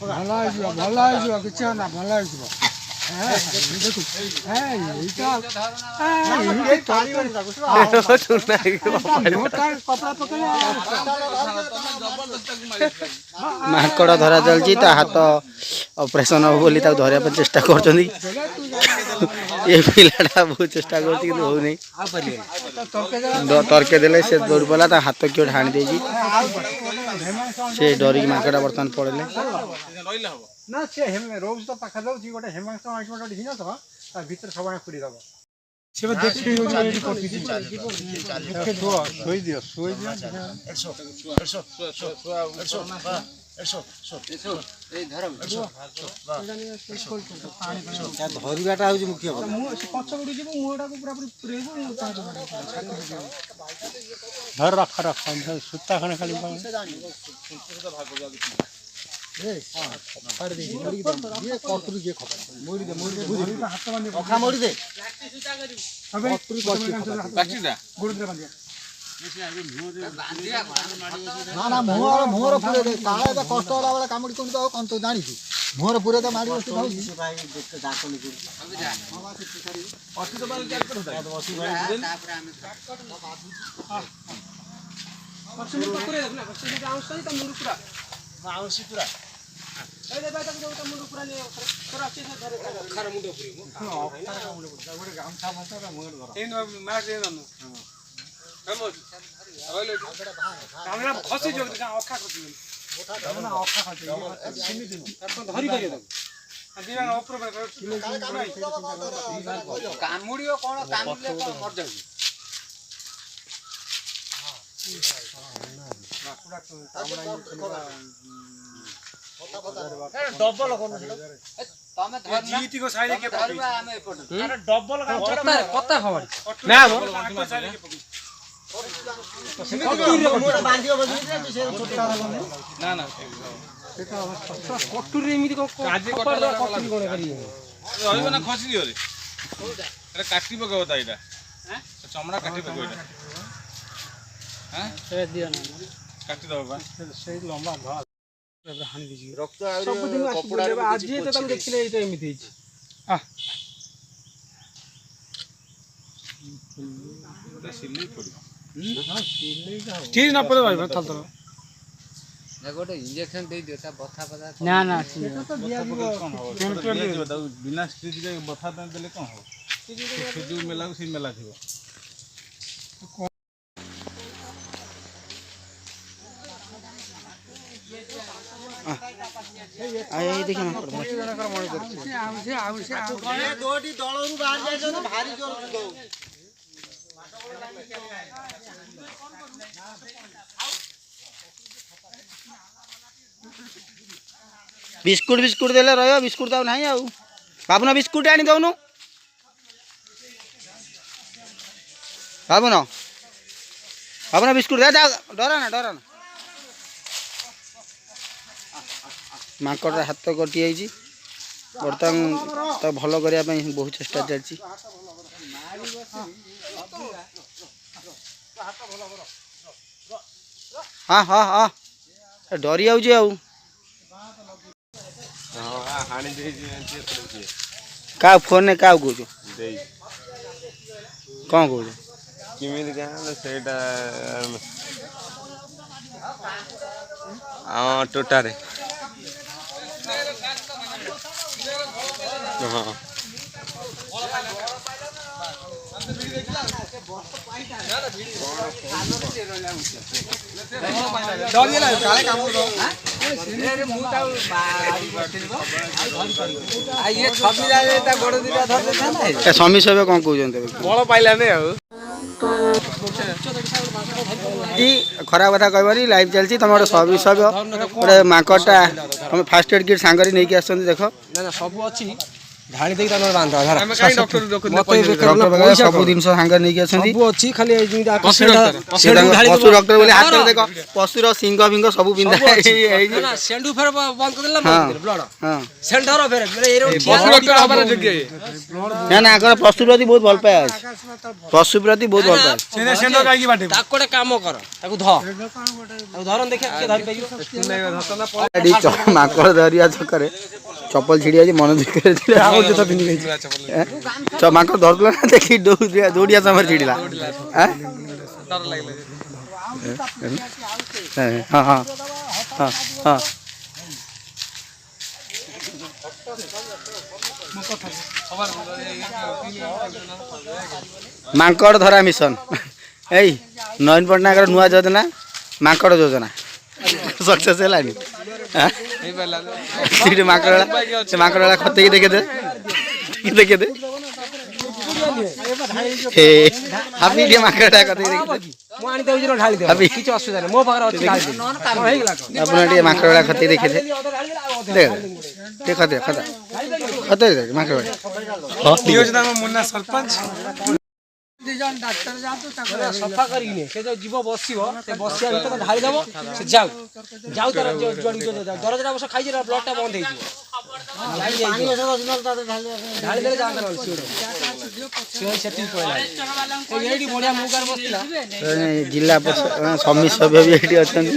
भल किसी ना भल माकड़ धरा चलती हाथ ऑपरेशन हो बोली धरने चेष्टा कर बहुत चेष्टा कर तरके देले से दौड़ पड़ा हाथ किए ढाणी दे डरिक माकड़ा बर्तमान पड़े ना से रोज तो पाखा दो गोटे हेमांस गोटे हिन तो भर सब खुली दब से धरवाटा हूँ मुख्य धर रख रख सूता खड़े खाली ना मुहर पूरे कष्ट बेले कामुड़ी कौन कौन तो जानी मुहर पूरे तो मारी डबल जीती को साइड के अरे डबल कता खबर ना ना ना कटुरी एमिति को काजे कटुरी कोन करी रहइबो ना खसी दियो रे अरे काटी पकाव ता इटा हैं चमड़ा काटी पकाव इटा हैं से दियो ना काटी दो बा से लंबा भाग हानि दीजिए रक्त सब दिन कपड़ा आज तो तुम देखिले एटा एमिति छी आ सिल्ली पड़ी ठीक ना पड़े भाई थल थल गोटे इंजेक्शन दे दियो ता बथा बथा ना ना तो दिया बताओ बिना स्टिच के बथा देले कोन हो जो मेला से मेला थी आए देखिए ना दोटी दलरू बाहर जाय तो भारी जोर दो बिस्कुट बिस्कुट देले रहियो बिस्कुट तो नहीं आउ बाबू ना बिस्कुट आनी दउनु बाबू ना बिस्कुट दे डरा ना माकड़ हाथ कटि जाइए बर्तमान तो भल करने बहुत चेष्टा चलती हाँ हाँ हाँ डरी जाऊँ का फोन ने का कौच कौन कौच किमी टोटारे हाँ समी सब कौन कहते बल पाइला खराब कथा कहबनी लाइव चलती तुम गोटे सभी सब गोटे माकड़टा तुम फास्ट एड किट सांगरी नहीं आस देख ना सब अच्छी ढाली देई तमर बांध धर ଆମେ କାଇଁ ଡକ୍ଟର ଡକ୍ଟର ପାଖରେ ସବୁ ଜିନିଷ ସାଙ୍ଗରେ ନେଇକି ଅଛନ୍ତି ସବୁ ଅଛି ଖାଲି ଏଇ ଯେମିତି ପଶୁ ଡକ୍ଟର ସେ ତାଙ୍କ ପଶୁ ଡକ୍ଟର ବୋଲି ହାତରେ ଦେଖ ପଶୁର ସିଂଗ ଫିଙ୍ଗ ସବୁ ପିନ୍ଧା ହେଇଛି ନା ସେଣ୍ଡୁ ଫେର ବନ୍ଦ କରିଦେଲା ବ୍ଲଡ ହଁ ସେଣ୍ଡର ଫେର ଏଇ ପଶୁ ଡକ୍ଟର ହବାର ଯୋଗ୍ୟ ନା ନା ଆଙ୍କର ପଶୁ ପ୍ରତି ବହୁତ ଭଲ ପାଇବା ଅଛି ପଶୁ ପ୍ରତି ବହୁତ ଭଲ ପାଇବା ସେନେ ସେଣ୍ଡ କାଇକି ବାଟେ ତାକୁ ଗୋଟେ କାମ କର ତାକୁ ଧରନ ଦେଖିଆ କିଏ ଧରି ପାଇବ ଏଠି ମାଙ୍କଡ଼ ଧରିବା ଚକରେ ଚପଲ ଛିଡ଼ି ଯାଇଛି ମନ ଦୁଃଖରେ ଥିଲେ ଆଉ ଜୋତା ପିନ୍ଧି ଯାଇଛି ମାଙ୍କଡ଼ ଧରୁଥିଲା ନା ଦେଖି ଦୌଡ଼ିଆ ସମୟରେ ଛିଡ଼ିଲା ଡର ଲାଗିଲା ହଁ ହଁ ହଁ ହଁ ମାଙ୍କଡ଼ ଧରା ମିଶନ ଏଇ ନବୀନ ପଟ୍ଟନାୟକର ନୂଆ ଯୋଜନା ମାଙ୍କଡ଼ ଯୋଜନା ସକ୍ସେସ୍ ହେଲାନି ସେଠି ମାଙ୍କଡ଼ ଖତେଇକି ଦେଖେଦେ ହାପି ଟିକେ ମାଙ୍କଡ଼ଟା ଖତେଇକି ଦେଖେଦେ ମୁଁ ଆଣି ଦେଉଛି ଢାଳି ଦେ କିଛି ଅସୁବିଧା ନାହିଁ ମୋ ପାଖରେ ଅଛି ଢାଳି ଦେ ଆପଣ ଟିକେ ମାଙ୍କଡ଼ଟା ଖତେଇ ଦେଖେଦେ ଦେଖ ଖତେଇ ଦେ ମାଙ୍କଡ଼ ମୁନ୍ନା ସରପଞ୍ଚ ସଫା କରିକି ସେ ଯୋଉ ଯିବ ବସିବ ସେ ବସିବା ଭିତରେ ଢାଳି ଦବ ସେ ଯାଉ ତାର ଦରଜଟା ବର୍ଷ ଖାଇଛି ବ୍ଲଡଟା ବନ୍ଦ ହେଇଯିବ ଢାଳି ଦେଲେ ଯାଆନ୍ତା ସେଠିକି ପଳେଇଲା ଏଇଠି ବଢିଆ ମୌକାରେ ବସିଥିଲା ଜିଲ୍ଲା ସମିତି ସଭ୍ୟ ବି ଏଠି ଅଛନ୍ତି